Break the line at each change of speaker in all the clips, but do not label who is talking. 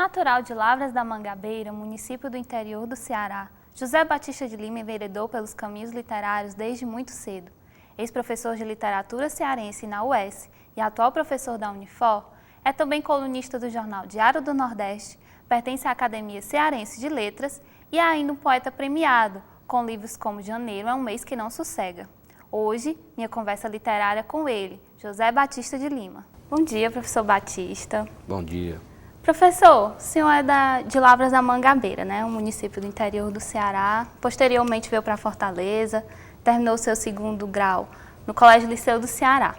Natural de Lavras da Mangabeira, município do interior do Ceará, José Batista de Lima enveredou pelos caminhos literários desde muito cedo. Ex-professor de literatura cearense na UES e atual professor da Unifor, é também colunista do jornal Diário do Nordeste, pertence à Academia Cearense de Letras e é ainda um poeta premiado, com livros como Janeiro é um mês que não sossega. Hoje, minha conversa literária com ele, José Batista de Lima. Bom dia, professor Batista.
Bom dia.
Professor, o senhor é de Lavras da Mangabeira, né? Um município do interior do Ceará. Posteriormente veio para Fortaleza, terminou seu segundo grau no Colégio Liceu do Ceará.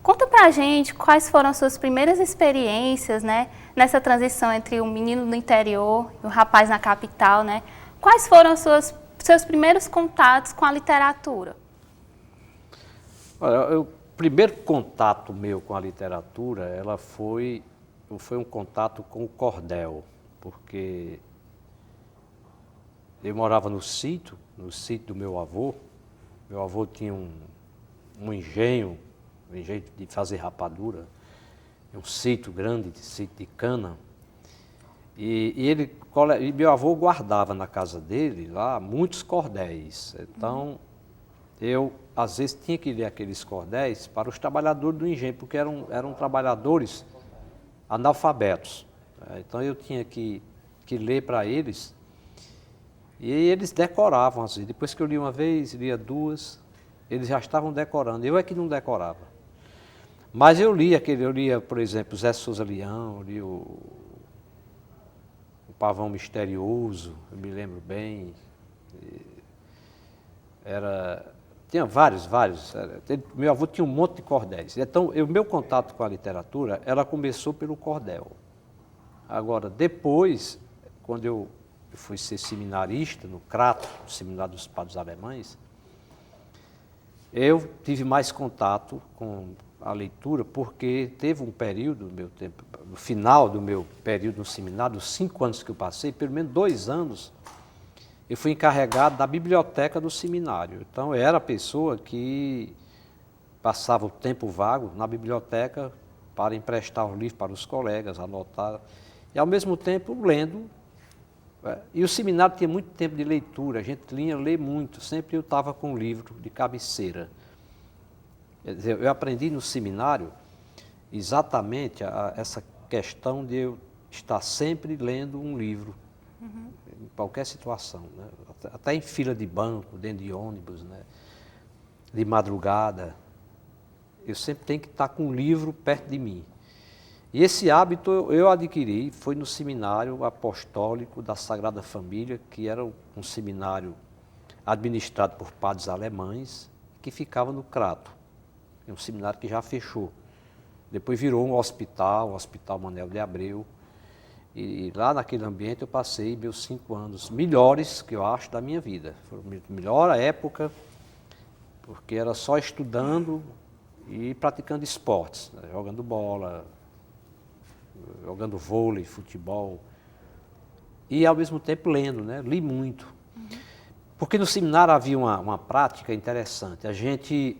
Conta pra gente quais foram as suas primeiras experiências, né? Nessa transição entre o menino do interior e o rapaz na capital, né? Quais foram os seus primeiros contatos com a literatura?
Olha, o primeiro contato meu com a literatura, foi um contato com o cordel, porque eu morava no sítio do meu avô. Meu avô tinha um engenho de fazer rapadura, um sítio grande, sítio de cana, e meu avô guardava na casa dele lá muitos cordéis. Então, eu às vezes tinha que ler aqueles cordéis para os trabalhadores do engenho, porque eram trabalhadores analfabetos. Então eu tinha que ler para eles, e eles decoravam às vezes. Depois que eu li uma vez, lia duas, eles já estavam decorando, eu é que não decorava. Mas eu lia, por exemplo, Zé Souza Leão, eu li o Pavão Misterioso, eu me lembro bem. Tinha vários. Meu avô tinha um monte de cordéis. Então, meu contato com a literatura, ela começou pelo cordel. Agora, depois, quando eu fui ser seminarista no Crato, no Seminário dos Padres Alemães, eu tive mais contato com a leitura, porque teve um período do meu tempo, no final do meu período no seminário, os 5 anos que eu passei, pelo menos 2 anos, eu fui encarregado da biblioteca do seminário. Então, eu era a pessoa que passava o tempo vago na biblioteca para emprestar os livros para os colegas, anotar, e ao mesmo tempo lendo. E o seminário tinha muito tempo de leitura, a gente lê muito, sempre eu estava com um livro de cabeceira. Quer dizer, eu aprendi no seminário exatamente essa questão de eu estar sempre lendo um livro. Em qualquer situação, né? Até em fila de banco, dentro de ônibus, né? De madrugada, eu sempre tenho que estar com um livro perto de mim. E esse hábito eu adquiri, foi no seminário apostólico da Sagrada Família, que era um seminário administrado por padres alemães, que ficava no Crato. É um seminário que já fechou. Depois virou um hospital, o Hospital Manuel de Abreu. E lá naquele ambiente eu passei meus 5 anos melhores, que eu acho, da minha vida. Foi a melhor época, porque era só estudando e praticando esportes, né? Jogando bola, jogando vôlei, futebol. E ao mesmo tempo lendo, né? Li muito. Porque no seminário havia uma prática interessante. A gente,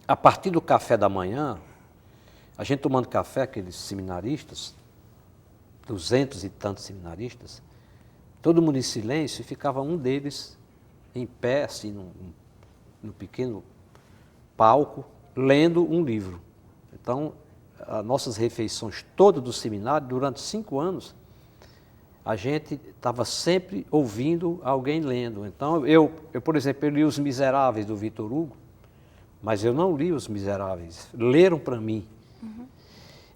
a partir do café da manhã, a gente tomando café, aqueles seminaristas, 200 e tantos seminaristas, todo mundo em silêncio, e ficava um deles em pé, assim, num pequeno palco, lendo um livro. Então, as nossas refeições todas do seminário, durante 5 anos, a gente estava sempre ouvindo alguém lendo. Então, eu, por exemplo, eu li Os Miseráveis, do Victor Hugo, mas eu não li Os Miseráveis, leram para mim.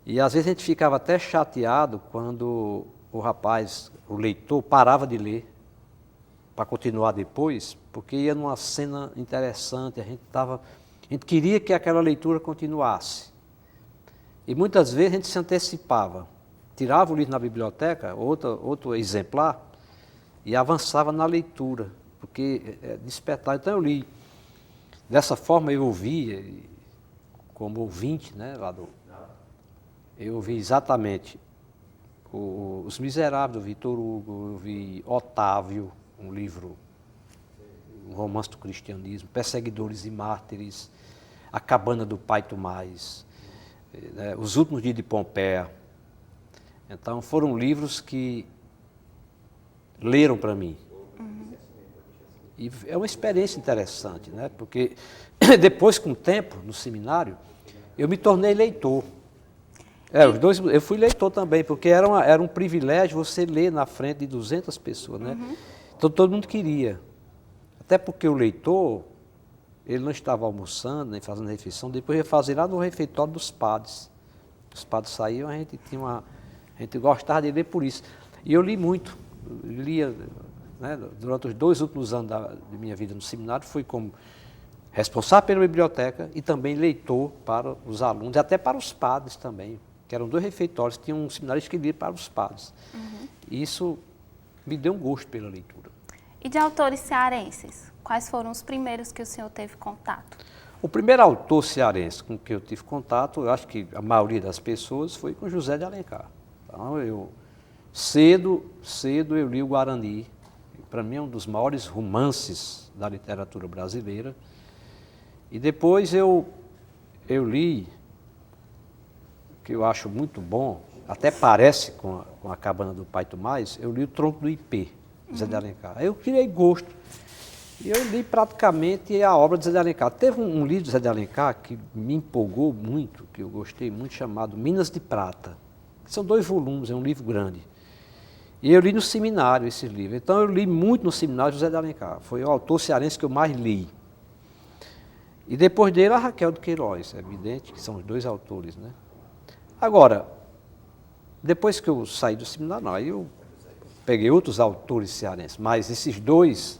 E às vezes a gente ficava até chateado quando o rapaz, o leitor, parava de ler para continuar depois, porque ia numa cena interessante, a gente queria que aquela leitura continuasse. E muitas vezes a gente se antecipava, tirava o livro na biblioteca, outro exemplar, e avançava na leitura, porque despertava. Então eu li. Dessa forma eu ouvia, como ouvinte, né, eu vi exatamente Os Miseráveis, do Victor Hugo, eu vi Otávio, um livro, um romance do cristianismo, Perseguidores e Mártires, A Cabana do Pai Tomás, Os Últimos Dias de Pompeia, Então, foram livros que leram para mim. E é uma experiência interessante, né? Porque depois, com o tempo, no seminário, eu me tornei leitor. Os dois, eu fui leitor também, porque era um privilégio você ler na frente de 200 pessoas, né? Então, todo mundo queria. Até porque o leitor, ele não estava almoçando, nem fazendo refeição, depois ia fazer lá no refeitório dos padres. Os padres saíam, a gente gostava de ler por isso. E eu li muito, lia, né, durante os 2 últimos anos de minha vida no seminário, fui como responsável pela biblioteca e também leitor para os alunos, e até para os padres também, que eram 2 refeitórios, tinha um seminário que lia para os padres. E isso me deu um gosto pela leitura.
E de autores cearenses, quais foram os primeiros que o senhor teve contato?
O primeiro autor cearense com que eu tive contato, eu acho que a maioria das pessoas, foi com José de Alencar. Então, cedo eu li o Guarani. Para mim é um dos maiores romances da literatura brasileira. E depois eu li, que eu acho muito bom, até parece com a Cabana do Pai Tomás, eu li o Tronco do Ipê, José de Alencar. Aí eu criei gosto. E eu li praticamente a obra de José de Alencar. Teve um livro de José de Alencar que me empolgou muito, que eu gostei muito, chamado Minas de Prata. São 2 volumes, é um livro grande. E eu li no seminário esse livro. Então eu li muito no seminário José de Alencar. Foi o autor cearense que eu mais li. E depois dele a Raquel de Queiroz, é evidente que são os 2 autores, né? Agora, depois que eu saí do seminário, aí eu peguei outros autores cearenses, mas esses 2,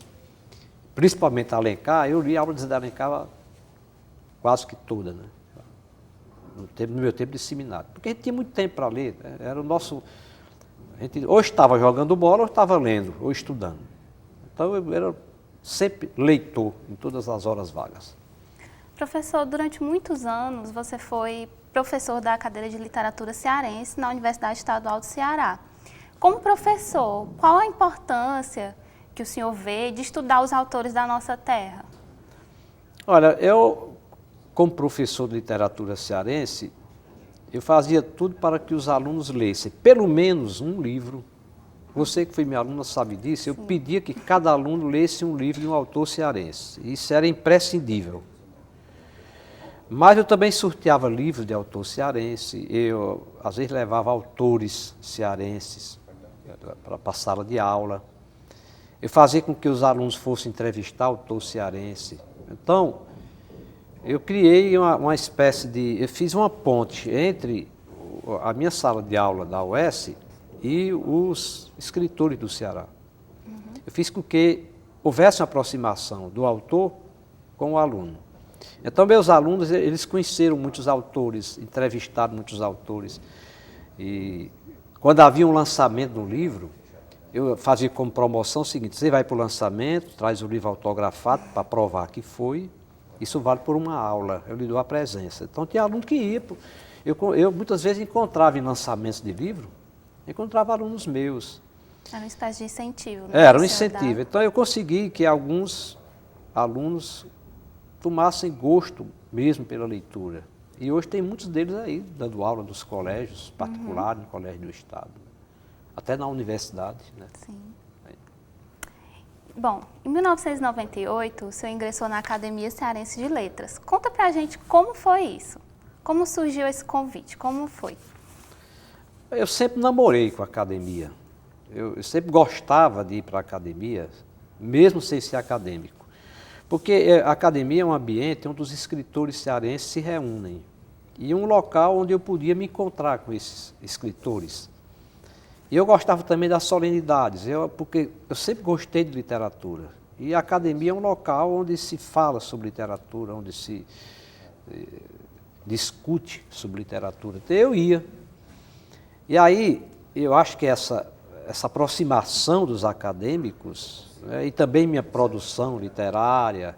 principalmente Alencar, eu li a obra de José de Alencar quase que toda, né? No meu tempo de seminário. Porque a gente tinha muito tempo para ler, né? Era o nosso... A gente ou estava jogando bola, ou estava lendo, ou estudando. Então eu era sempre leitor em todas as horas vagas.
Professor, durante muitos anos você foi professor da cadeira de literatura cearense na Universidade Estadual do Ceará. Como professor, qual a importância que o senhor vê de estudar os autores da nossa terra?
Olha, eu, como professor de literatura cearense, eu fazia tudo para que os alunos lessem pelo menos um livro. Você que foi minha aluna sabe disso, eu pedia que cada aluno lesse um livro de um autor cearense. Isso era imprescindível. Mas eu também sorteava livros de autor cearense, eu às vezes levava autores cearenses para a sala de aula. Eu fazia com que os alunos fossem entrevistar autor cearense. Então, eu criei uma espécie de... Eu fiz uma ponte entre a minha sala de aula da UES e os escritores do Ceará. Eu fiz com que houvesse uma aproximação do autor com o aluno. Então, meus alunos, eles conheceram muitos autores, entrevistaram muitos autores. E quando havia um lançamento do livro, eu fazia como promoção o seguinte: você vai para o lançamento, traz o livro autografado para provar que foi. Isso vale por uma aula, eu lhe dou a presença. Então, tinha aluno que ia. Eu muitas vezes encontrava em lançamentos de livro, encontrava alunos meus.
Era uma espécie de incentivo, né?
Era um incentivo. Então, eu consegui que alguns alunos tomassem gosto mesmo pela leitura. E hoje tem muitos deles aí, dando aula nos colégios particulares, no colégio do Estado. Até na universidade, né?
Sim. Bom, em 1998, o senhor ingressou na Academia Cearense de Letras. Conta pra gente como foi isso. Como surgiu esse convite? Como foi?
Eu sempre namorei com a academia. Eu sempre gostava de ir para a academia, mesmo sem ser acadêmico. Porque a academia é um ambiente onde os escritores cearenses se reúnem. E um local onde eu podia me encontrar com esses escritores. E eu gostava também das solenidades, porque eu sempre gostei de literatura. E a academia é um local onde se fala sobre literatura, onde se discute sobre literatura. Então eu ia. E aí, eu acho que essa aproximação dos acadêmicos, né, e também minha produção literária,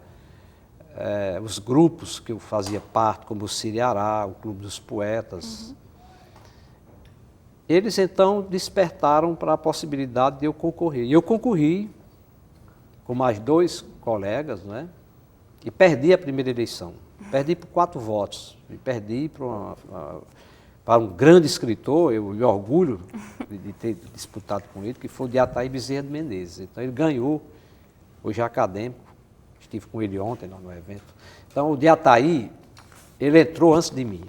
os grupos que eu fazia parte, como o Siriará, o Clube dos Poetas, eles então despertaram para a possibilidade de eu concorrer. E eu concorri com mais 2 colegas, né, e perdi a primeira eleição. Perdi por 4 votos. E perdi para um grande escritor, eu me orgulho de ter disputado com ele, que foi o de Ataí Bezerra de Menezes. Então ele ganhou, hoje é acadêmico, estive com ele ontem lá no evento. Então o de Ataí, ele entrou antes de mim.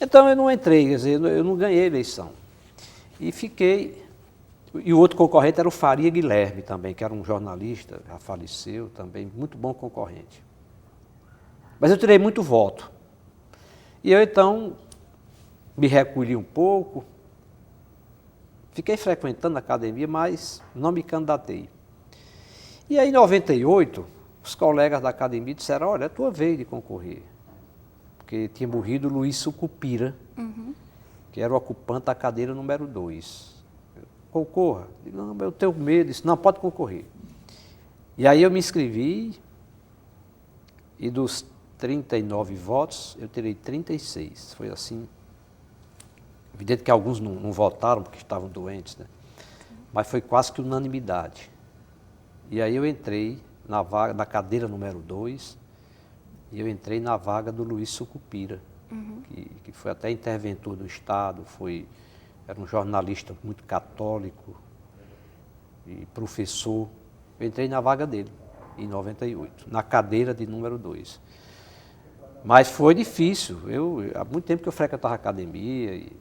Então eu não entrei, quer dizer, eu não ganhei a eleição. E fiquei, e o outro concorrente era o Faria Guilherme também, que era um jornalista, já faleceu também, muito bom concorrente. Mas eu tirei muito voto. E eu então me recolhi um pouco, fiquei frequentando a academia, mas não me candidatei. E aí em 98, os colegas da academia disseram, olha, é a tua vez de concorrer. Porque tinha morrido o Luiz Sucupira, que era o ocupante da cadeira número 2. Concorra. Eu digo, não, eu tenho medo. Disse, não, pode concorrer. E aí eu me inscrevi e dos 39 votos, eu tirei 36. Foi assim. Evidente que alguns não votaram porque estavam doentes, né? Mas foi quase que unanimidade. E aí eu entrei na vaga, na cadeira número 2, e eu entrei na vaga do Luiz Sucupira, que foi até interventor do Estado, era um jornalista muito católico e professor. Eu entrei na vaga dele, em 98, na cadeira de número 2. Mas foi difícil. Há muito tempo que eu frequentava a academia e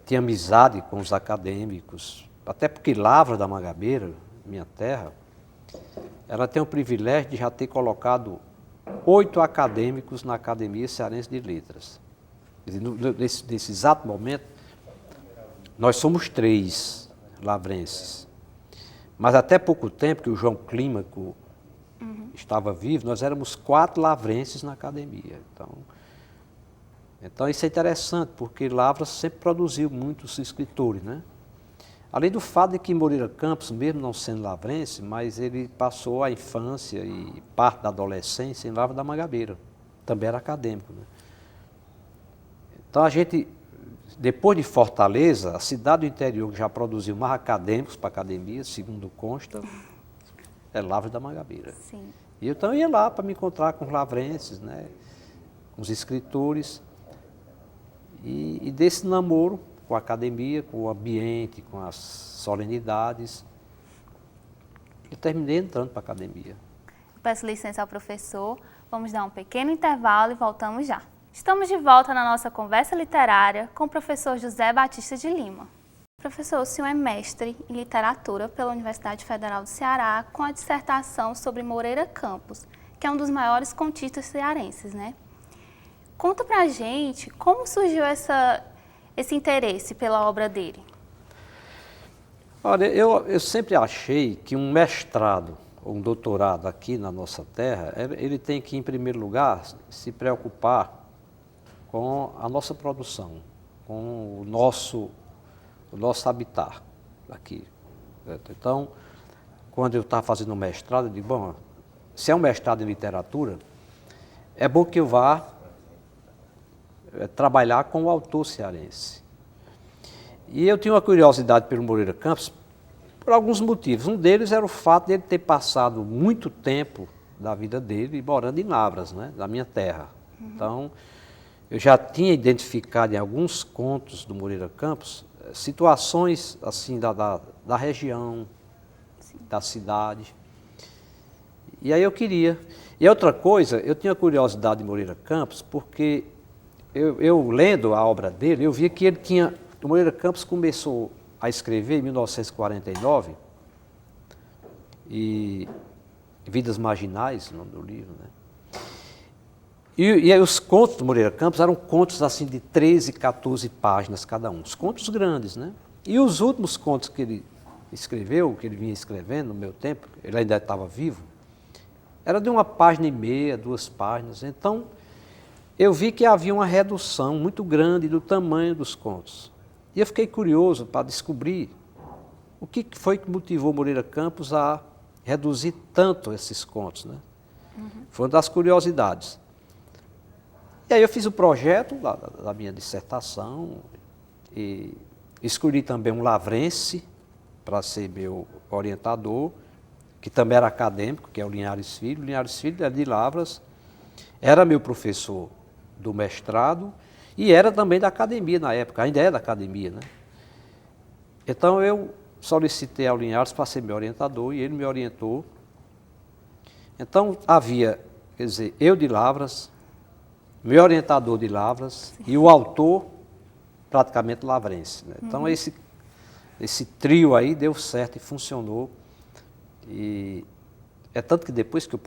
tinha amizade com os acadêmicos, até porque Lavras da Mangabeira, minha terra, ela tem o privilégio de já ter colocado 8 acadêmicos na Academia Cearense de Letras. Quer dizer, nesse exato momento, nós somos 3 lavrenses. Mas até pouco tempo que o João Clímaco estava vivo, nós éramos 4 lavrenses na academia. Então isso é interessante, porque Lavras sempre produziu muitos escritores, né? Além do fato de que Moreira Campos, mesmo não sendo lavrense, mas ele passou a infância e parte da adolescência em Lavras da Mangabeira. Também era acadêmico, né? Então a gente, depois de Fortaleza, a cidade do interior que já produziu mais acadêmicos para a academia, segundo consta, é Lavras da Mangabeira.
Sim.
E eu então ia lá para me encontrar com os lavrenses, né? Com os escritores. E desse namoro com a academia, com o ambiente, com as solenidades, eu terminei entrando para a academia.
Peço licença ao professor, vamos dar um pequeno intervalo e voltamos já. Estamos de volta na nossa conversa literária com o professor José Batista de Lima. Professor, o senhor é mestre em literatura pela Universidade Federal do Ceará com a dissertação sobre Moreira Campos, que é um dos maiores contistas cearenses, né? Conta pra gente como surgiu esse interesse pela obra dele.
Olha, eu sempre achei que um mestrado ou um doutorado aqui na nossa terra, ele tem que, em primeiro lugar, se preocupar com a nossa produção, com o nosso habitat aqui. Então, quando eu estava fazendo um mestrado, eu digo, bom, se é um mestrado em literatura, é bom que eu vá trabalhar com o autor cearense. E eu tinha uma curiosidade pelo Moreira Campos por alguns motivos. Um deles era o fato de ele ter passado muito tempo da vida dele morando em Lavras, né, na minha terra. Então, eu já tinha identificado em alguns contos do Moreira Campos situações assim da região, da cidade. E aí eu queria. E outra coisa, eu tinha curiosidade de Moreira Campos porque eu lendo a obra dele, eu via que o Moreira Campos começou a escrever em 1949, e Vidas Marginais, o nome do livro, né? E aí os contos do Moreira Campos eram contos assim de 13, 14 páginas cada um, os contos grandes, né? E os últimos contos que ele escreveu, que ele vinha escrevendo no meu tempo, ele ainda estava vivo, era de 1,5 página, 2 páginas, então eu vi que havia uma redução muito grande do tamanho dos contos. E eu fiquei curioso para descobrir o que foi que motivou Moreira Campos a reduzir tanto esses contos, né? Foi uma das curiosidades. E aí eu fiz o projeto da minha dissertação e escolhi também um lavrense para ser meu orientador, que também era acadêmico, que é o Linhares Filho. O Linhares Filho é de Lavras, era meu professor do mestrado E era também da academia na época, ainda é da academia, né? Então eu solicitei ao Linhares para ser meu orientador e ele me orientou. Então havia, quer dizer, eu de Lavras, meu orientador de Lavras e o autor praticamente lavrense, né? Então esse trio aí deu certo e funcionou. E é tanto que depois que eu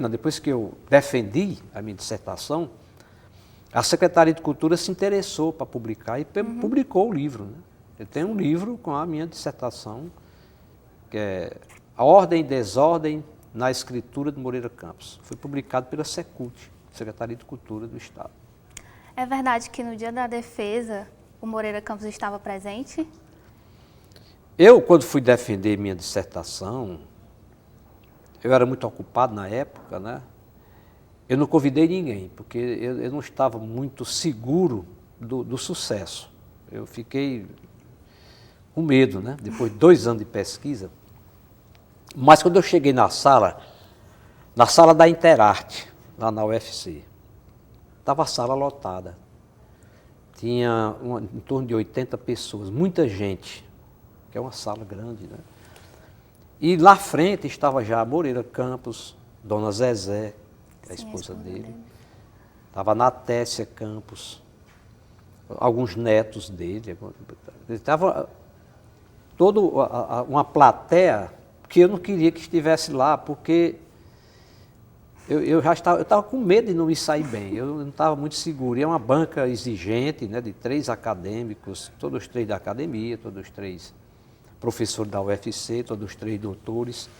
depois que eu defendi a minha dissertação, a Secretaria de Cultura se interessou para publicar e publicou o livro, né? Eu tenho um livro com a minha dissertação, que é A Ordem e Desordem na Escritura de Moreira Campos. Foi publicado pela Secult, Secretaria de Cultura do Estado.
É verdade que no dia da defesa, o Moreira Campos estava presente?
Eu, quando fui defender minha dissertação, eu era muito ocupado na época, né? Eu não convidei ninguém, porque eu não estava muito seguro do sucesso. Eu fiquei com medo, né? Depois de 2 anos de pesquisa. Mas quando eu cheguei na sala da Interarte, lá na UFC, estava a sala lotada. Tinha em torno de 80 pessoas, muita gente, que é uma sala grande, né? E lá à frente estava já Moreira Campos, Dona Zezé, a esposa dele. Estava a Natécia Campos, alguns netos dele. Estava toda uma plateia que eu não queria que estivesse lá, porque eu estava com medo de não me sair bem, eu não estava muito seguro. E é uma banca exigente, né, de 3 acadêmicos, todos 3 da academia, todos 3 professores da UFC, todos 3 doutores,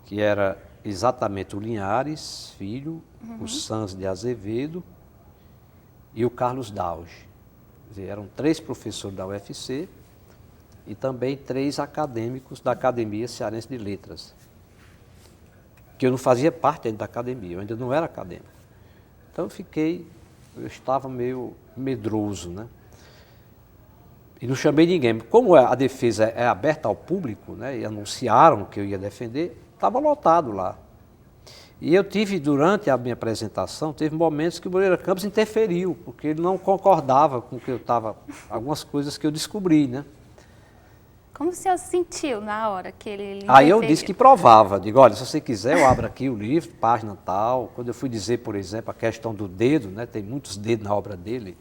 que era exatamente o Linhares Filho, o Sanz de Azevedo e o Carlos Dauge. Quer dizer, eram 3 professores da UFC e também 3 acadêmicos da Academia Cearense de Letras, que eu não fazia parte ainda da academia, eu ainda não era acadêmico. Então eu estava meio medroso, né? E não chamei ninguém. Como a defesa é aberta ao público, né, e anunciaram que eu ia defender, estava lotado lá. E eu tive, durante a minha apresentação, teve momentos que o Moreira Campos interferiu, porque ele não concordava com o que eu estava, algumas coisas que eu descobri, né?
Como o senhor se sentiu na hora que ele
Aí eu disse que provava, digo, olha, se você quiser eu abro aqui o livro, página tal. Quando eu fui dizer, por exemplo, a questão do dedo, né, tem muitos dedos na obra dele,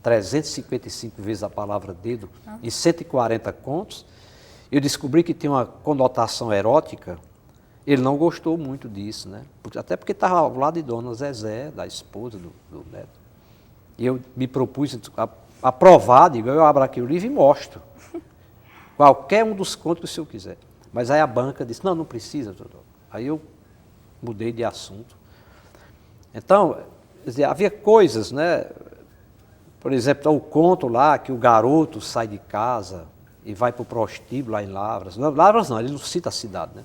355 vezes a palavra dedo, em 140 contos, eu descobri que tinha uma conotação erótica. Ele não gostou muito disso, né? Até porque estava ao lado de Dona Zezé, da esposa do neto. E eu me propus a provar, digo, eu abro aqui o livro e mostro. Qualquer um dos contos que o senhor quiser. Mas aí a banca disse, não precisa, doutor. Aí eu mudei de assunto. Então, quer dizer, havia coisas, né? Por exemplo, o conto lá que o garoto sai de casa e vai para o prostíbulo lá em Lavras. Lavras não, ele não cita a cidade, né?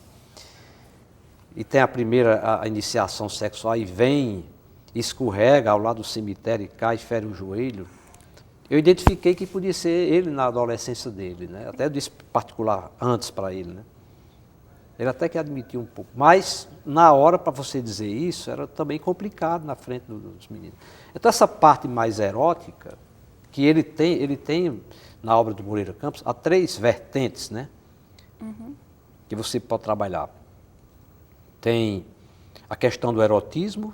E tem a iniciação sexual e vem, escorrega ao lado do cemitério e cai, fere o joelho. Eu identifiquei que podia ser ele na adolescência dele, né? Até eu disse particular antes para ele, né? Ele até que admitiu um pouco. Mas, na hora, para você dizer isso, era também complicado na frente dos meninos. Então, essa parte mais erótica, que ele tem na obra do Moreira Campos, há 3 vertentes, né? Que você pode trabalhar. Tem a questão do erotismo,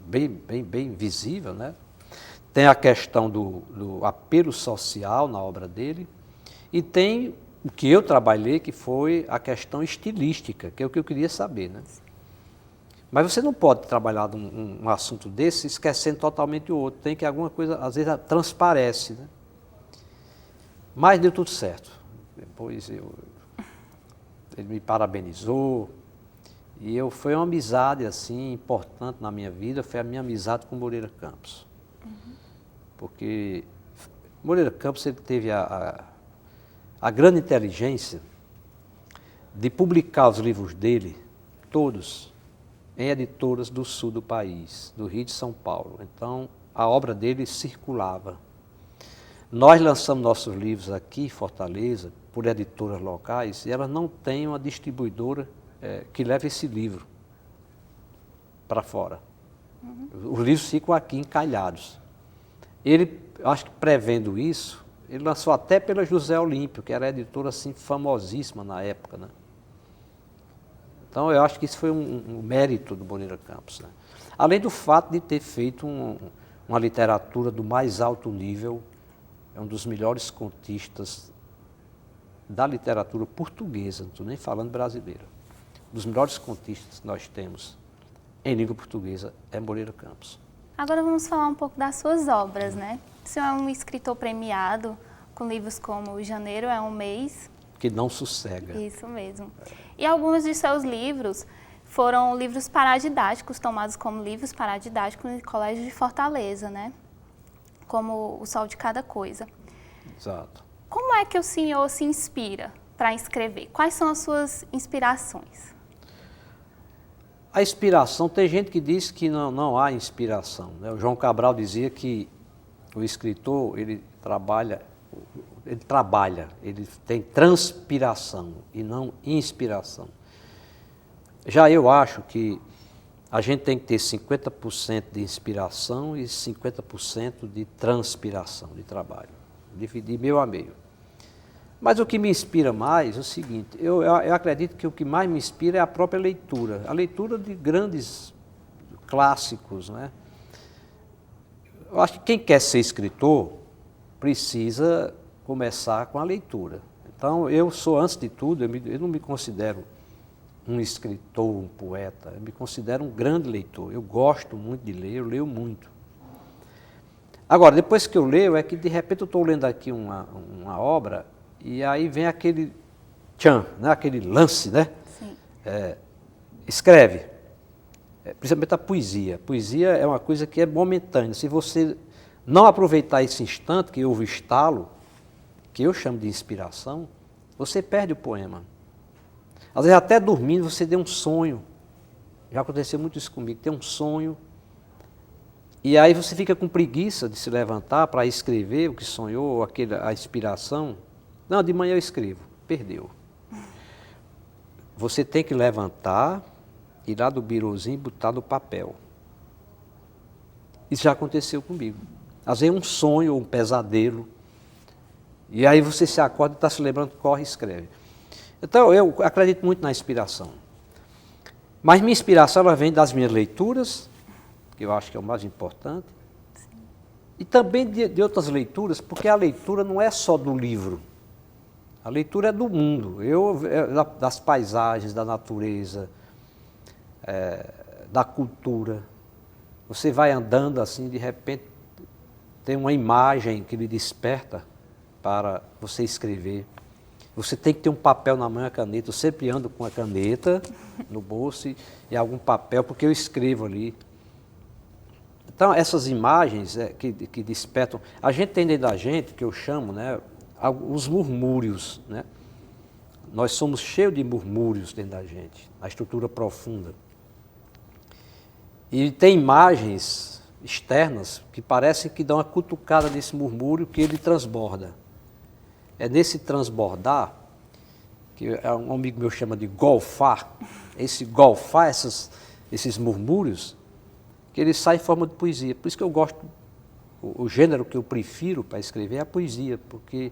bem visível, né? Tem a questão do apelo social na obra dele, e tem o que eu trabalhei, que foi a questão estilística, que é o que eu queria saber, né? Mas você não pode trabalhar um assunto desse esquecendo totalmente o outro. Tem que alguma coisa, às vezes, transparece, né? Mas deu tudo certo. Depois ele me parabenizou. E foi uma amizade, assim, importante na minha vida, foi a minha amizade com Moreira Campos. Porque Moreira Campos, ele teve a grande inteligência de publicar os livros dele, todos, em editoras do sul do país, do Rio de São Paulo. Então, a obra dele circulava. Nós lançamos nossos livros aqui em Fortaleza, por editoras locais, e elas não têm uma distribuidora que leve esse livro para fora. Os livros ficam aqui encalhados. Ele, acho que prevendo isso, ele lançou até pela José Olímpio, que era editora assim, famosíssima na época, né? Então, eu acho que isso foi um mérito do Moreira Campos, né? Além do fato de ter feito uma literatura do mais alto nível, é um dos melhores contistas da literatura portuguesa, não estou nem falando brasileira. Um dos melhores contistas que nós temos em língua portuguesa é Moreira Campos.
Agora vamos falar um pouco das suas obras, né? O senhor é um escritor premiado, com livros como Janeiro é um Mês.
Que não sossega.
Isso mesmo. E alguns de seus livros foram livros paradidáticos, tomados como livros paradidáticos no Colégio de Fortaleza, né? Como O Sol de Cada Coisa.
Exato.
Como é que o senhor se inspira para escrever? Quais são as suas inspirações?
A inspiração, tem gente que diz que não há inspiração, né? O João Cabral dizia que o escritor, ele tem transpiração e não inspiração. Já eu acho que a gente tem que ter 50% de inspiração e 50% de transpiração, de trabalho. Dividir meio a meio. Mas o que me inspira mais é o seguinte, eu acredito que o que mais me inspira é a própria leitura. A leitura de grandes clássicos, né? Eu acho que quem quer ser escritor precisa começar com a leitura. Então, eu sou, antes de tudo, eu não me considero um escritor, um poeta, eu me considero um grande leitor. Eu gosto muito de ler, eu leio muito. Agora, depois que eu leio, é que de repente eu estou lendo aqui uma obra e aí vem aquele tchan, né? Aquele lance, né?
Sim.
Escreve, principalmente a poesia. A poesia é uma coisa que é momentânea. Se você não aproveitar esse instante, que houve o estalo, que eu chamo de inspiração, você perde o poema. Às vezes até dormindo você tem um sonho. Já aconteceu muito isso comigo, tem um sonho. E aí você fica com preguiça de se levantar para escrever o que sonhou, a inspiração. Não, de manhã eu escrevo. Perdeu. Você tem que levantar, ir lá do birozinho e botar no papel. Isso já aconteceu comigo. Às vezes um sonho, um pesadelo. E aí você se acorda e está se lembrando, corre e escreve. Então, eu acredito muito na inspiração. Mas minha inspiração ela vem das minhas leituras, que eu acho que é o mais importante, e também de outras leituras, porque a leitura não é só do livro. A leitura é do mundo, das paisagens, da natureza, da cultura. Você vai andando assim, de repente tem uma imagem que lhe desperta para você escrever. Você tem que ter um papel na mão e a caneta. Eu sempre ando com a caneta no bolso e algum papel, porque eu escrevo ali. Então, essas imagens que despertam... A gente tem dentro da gente, que eu chamo, né, os murmúrios, né? Nós somos cheios de murmúrios dentro da gente, na estrutura profunda. E tem imagens externas que parecem que dão uma cutucada nesse murmúrio que ele transborda. É nesse transbordar, que um amigo meu chama de golfar, esse golfar, esses murmúrios, que ele sai em forma de poesia. Por isso que eu gosto, o gênero que eu prefiro para escrever é a poesia, porque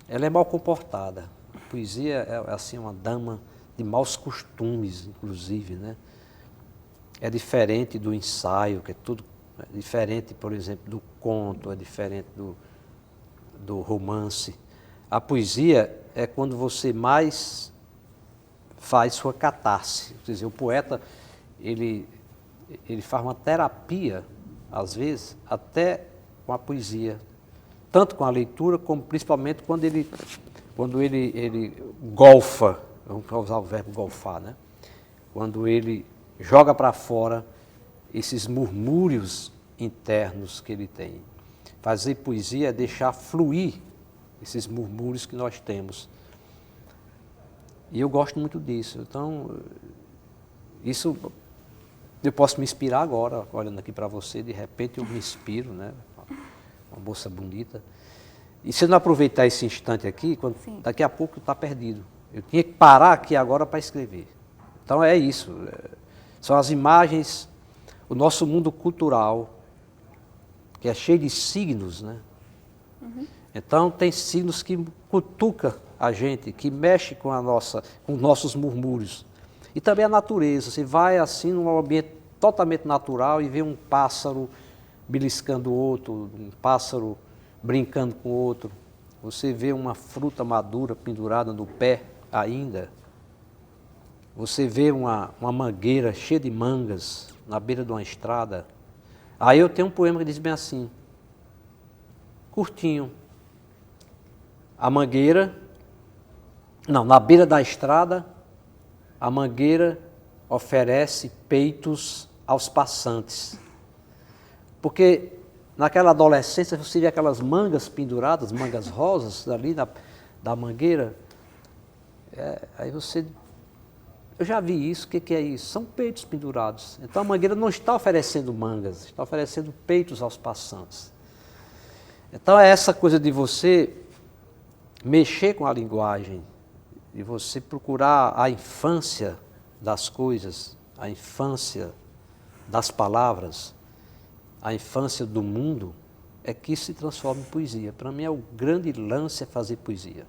ela é mal comportada. A poesia é assim, uma dama de maus costumes, inclusive, né? É diferente do ensaio, que é tudo diferente, por exemplo, do conto, é diferente do romance. A poesia é quando você mais faz sua catarse. Quer dizer, o poeta, ele faz uma terapia, às vezes, até com a poesia. Tanto com a leitura, como principalmente quando ele golfa, vamos usar o verbo golfar, né? Quando ele joga para fora esses murmúrios internos que ele tem. Fazer poesia é deixar fluir esses murmúrios que nós temos. E eu gosto muito disso. Então, isso eu posso me inspirar agora, olhando aqui para você, de repente eu me inspiro, né? Uma moça bonita. E se eu não aproveitar esse instante aqui, daqui a pouco está perdido. Eu tinha que parar aqui agora para escrever. Então é isso. São as imagens, o nosso mundo cultural, que é cheio de signos, né? Então, tem signos que cutuca a gente, que mexe com os nossos murmúrios. E também a natureza. Você vai assim num ambiente totalmente natural e vê um pássaro beliscando o outro, um pássaro brincando com o outro. Você vê uma fruta madura pendurada no pé ainda. Você vê uma mangueira cheia de mangas na beira de uma estrada. Aí eu tenho um poema que diz bem assim, curtinho. A mangueira, não, na beira da estrada, a mangueira oferece peitos aos passantes. Porque naquela adolescência você vê aquelas mangas penduradas, mangas rosas ali da mangueira. Aí você... Eu já vi isso, o que é isso? São peitos pendurados. Então a mangueira não está oferecendo mangas, está oferecendo peitos aos passantes. Então é essa coisa de você mexer com a linguagem, de você procurar a infância das coisas, a infância das palavras, a infância do mundo, é que isso se transforma em poesia. Para mim, o grande lance é fazer poesia.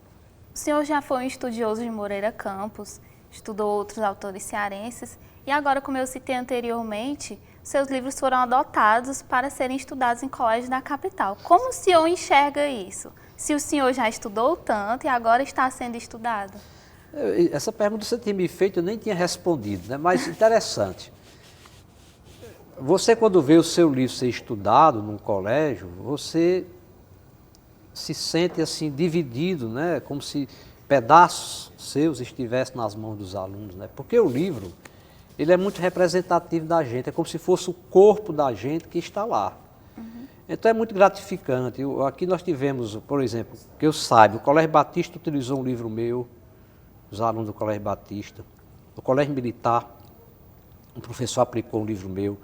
O senhor já foi um estudioso de Moreira Campos, estudou outros autores cearenses e agora, como eu citei anteriormente, seus livros foram adotados para serem estudados em colégios da capital. Como o senhor enxerga isso? Se o senhor já estudou tanto e agora está sendo estudado?
Essa pergunta você tinha me feito, eu nem tinha respondido, né? Mas interessante. Você, quando vê o seu livro ser estudado num colégio, você se sente assim dividido, né? Como se pedaços seus estivessem nas mãos dos alunos, né? Porque o livro, ele é muito representativo da gente, é como se fosse o corpo da gente que está lá. Então é muito gratificante. Aqui nós tivemos, por exemplo, que eu saiba, o Colégio Batista utilizou um livro meu, os alunos do Colégio Batista. O Colégio Militar, um professor aplicou um livro meu.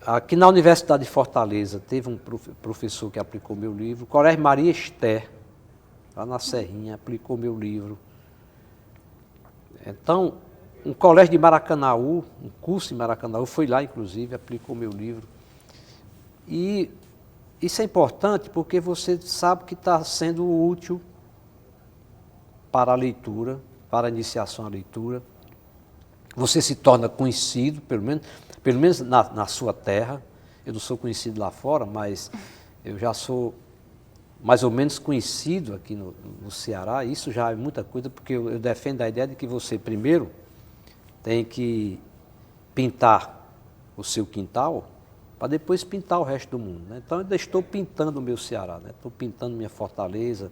Aqui na Universidade de Fortaleza, teve um professor que aplicou meu livro. O Colégio Maria Esther, lá na Serrinha, aplicou meu livro. Então, um colégio de Maracanaú, um curso em Maracanaú, foi lá, inclusive, aplicou meu livro. E isso é importante porque você sabe que está sendo útil para a leitura, para a iniciação à leitura. Você se torna conhecido, pelo menos na sua terra. Eu não sou conhecido lá fora, mas eu já sou mais ou menos conhecido aqui no Ceará. Isso já é muita coisa, porque eu defendo a ideia de que você, primeiro, tem que pintar o seu quintal para depois pintar o resto do mundo, né? Então, eu ainda estou pintando o meu Ceará, né? Estou pintando minha Fortaleza,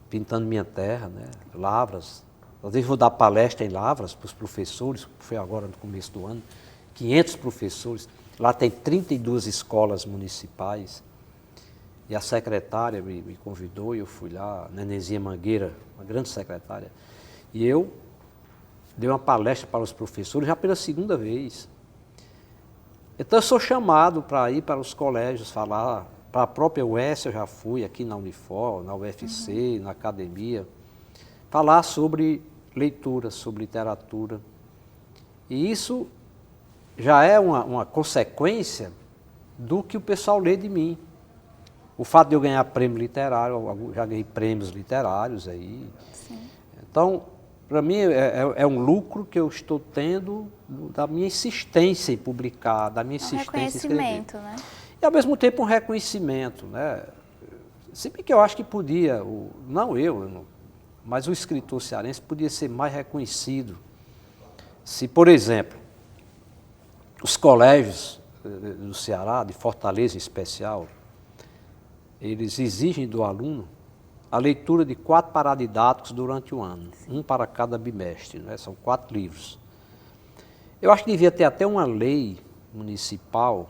pintando minha terra, né? Lavras. Às vezes vou dar palestra em Lavras para os professores, foi agora no começo do ano, 500 professores. Lá tem 32 escolas municipais. E a secretária me convidou e eu fui lá, Nenezinha Mangueira, uma grande secretária. E eu dei uma palestra para os professores já pela segunda vez. Então eu sou chamado para ir para os colégios falar, para a própria UES eu já fui, aqui na Unifor, na UFC, na academia, falar sobre leitura, sobre literatura. E isso já é uma consequência do que o pessoal lê de mim. O fato de eu ganhar prêmio literário, eu já ganhei prêmios literários aí. Sim. Então, para mim é um lucro que eu estou tendo da minha insistência em publicar, da minha insistência em escrever.
Reconhecimento, né?
E ao mesmo tempo um reconhecimento, né? Se bem que eu acho que podia, mas o escritor cearense podia ser mais reconhecido. Se, por exemplo, os colégios do Ceará, de Fortaleza em especial, eles exigem do aluno a leitura de 4 paradidáticos durante o ano, um para cada bimestre, né? São 4 livros. Eu acho que devia ter até uma lei municipal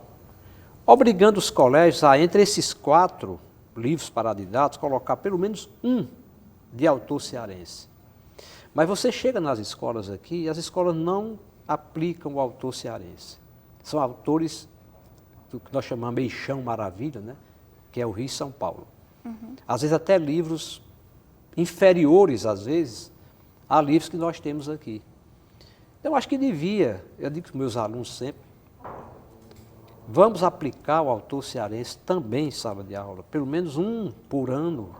obrigando os colégios a, entre esses 4 livros paradidáticos, colocar pelo menos um de autor cearense. Mas você chega nas escolas aqui e as escolas não aplicam o autor cearense. São autores do que nós chamamos de Eixão Maravilha, né? Que é o Rio e São Paulo. Às vezes até livros inferiores, às vezes, a livros que nós temos aqui. Eu acho que devia, eu digo para os meus alunos sempre, vamos aplicar o autor cearense também em sala de aula, pelo menos um por ano,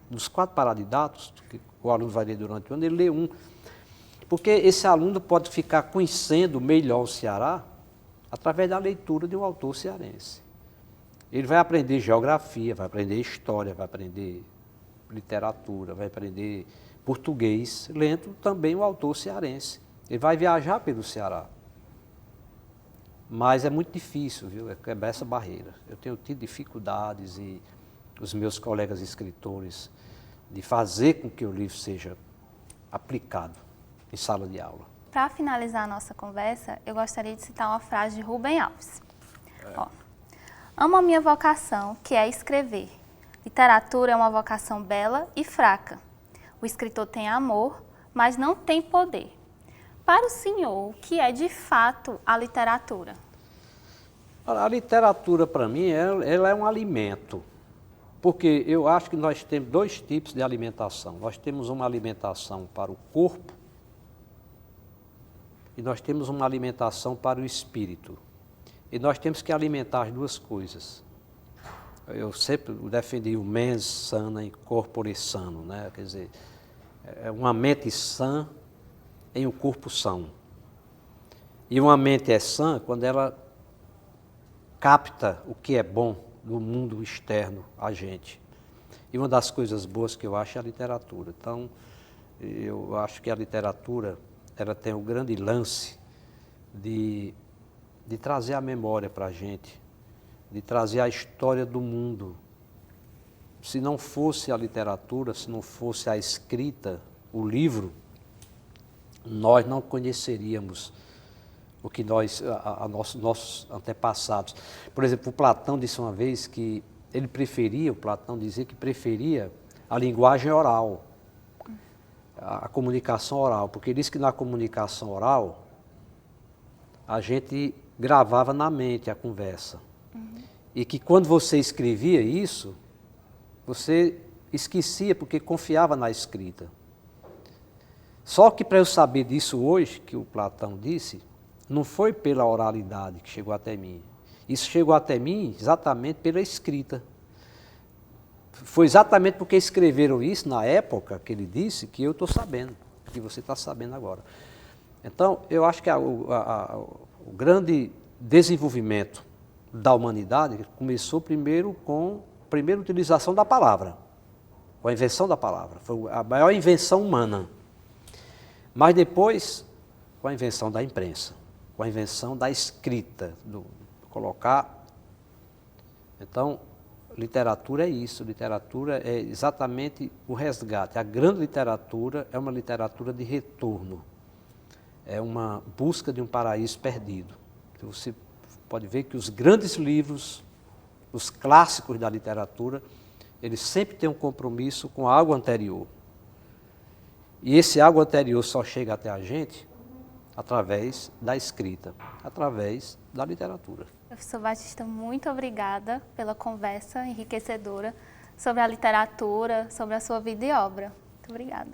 dos 4 paradidatos que o aluno vai ler durante o ano, ele lê um. Porque esse aluno pode ficar conhecendo melhor o Ceará através da leitura de um autor cearense. Ele vai aprender geografia, vai aprender história, vai aprender literatura, vai aprender português, lendo também o autor cearense. Ele vai viajar pelo Ceará. Mas é muito difícil, viu? É quebrar essa barreira. Eu tenho tido dificuldades e os meus colegas escritores de fazer com que o livro seja aplicado em sala de aula.
Para finalizar a nossa conversa, eu gostaria de citar uma frase de Rubem Alves. Ó, amo a minha vocação, que é escrever. Literatura é uma vocação bela e fraca. O escritor tem amor, mas não tem poder. Para o senhor, o que é de fato a literatura?
A literatura, para mim, ela é um alimento. Porque eu acho que nós temos 2 tipos de alimentação. Nós temos uma alimentação para o corpo e nós temos uma alimentação para o espírito. E nós temos que alimentar as 2 coisas. Eu sempre defendi o mens sana in corpore sano, né? Quer dizer, é uma mente sã em um corpo são. E uma mente é sã quando ela capta o que é bom do mundo externo a gente. E uma das coisas boas que eu acho é a literatura. Então, eu acho que a literatura ela tem o grande lance de trazer a memória para a gente, de trazer a história do mundo. Se não fosse a literatura, se não fosse a escrita, o livro, nós não conheceríamos o que nossos antepassados. Por exemplo, o Platão disse uma vez que o Platão dizia que preferia a linguagem oral, a comunicação oral, porque ele disse que na comunicação oral a gente gravava na mente a conversa. E que quando você escrevia isso, você esquecia porque confiava na escrita. Só que para eu saber disso hoje, que o Platão disse, não foi pela oralidade que chegou até mim. Isso chegou até mim exatamente pela escrita. Foi exatamente porque escreveram isso na época que ele disse que eu estou sabendo, que você está sabendo agora. Então, eu acho que o grande desenvolvimento da humanidade começou primeiro com a primeira utilização da palavra, com a invenção da palavra. Foi a maior invenção humana. Mas depois, com a invenção da imprensa, com a invenção da escrita, do colocar. Então, literatura é isso, literatura é exatamente o resgate. A grande literatura é uma literatura de retorno, é uma busca de um paraíso perdido. Você pode ver que os grandes livros, os clássicos da literatura, eles sempre têm um compromisso com algo anterior. E esse algo anterior só chega até a gente através da escrita, através da literatura.
Professor Batista, muito obrigada pela conversa enriquecedora sobre a literatura, sobre a sua vida e obra. Muito obrigada.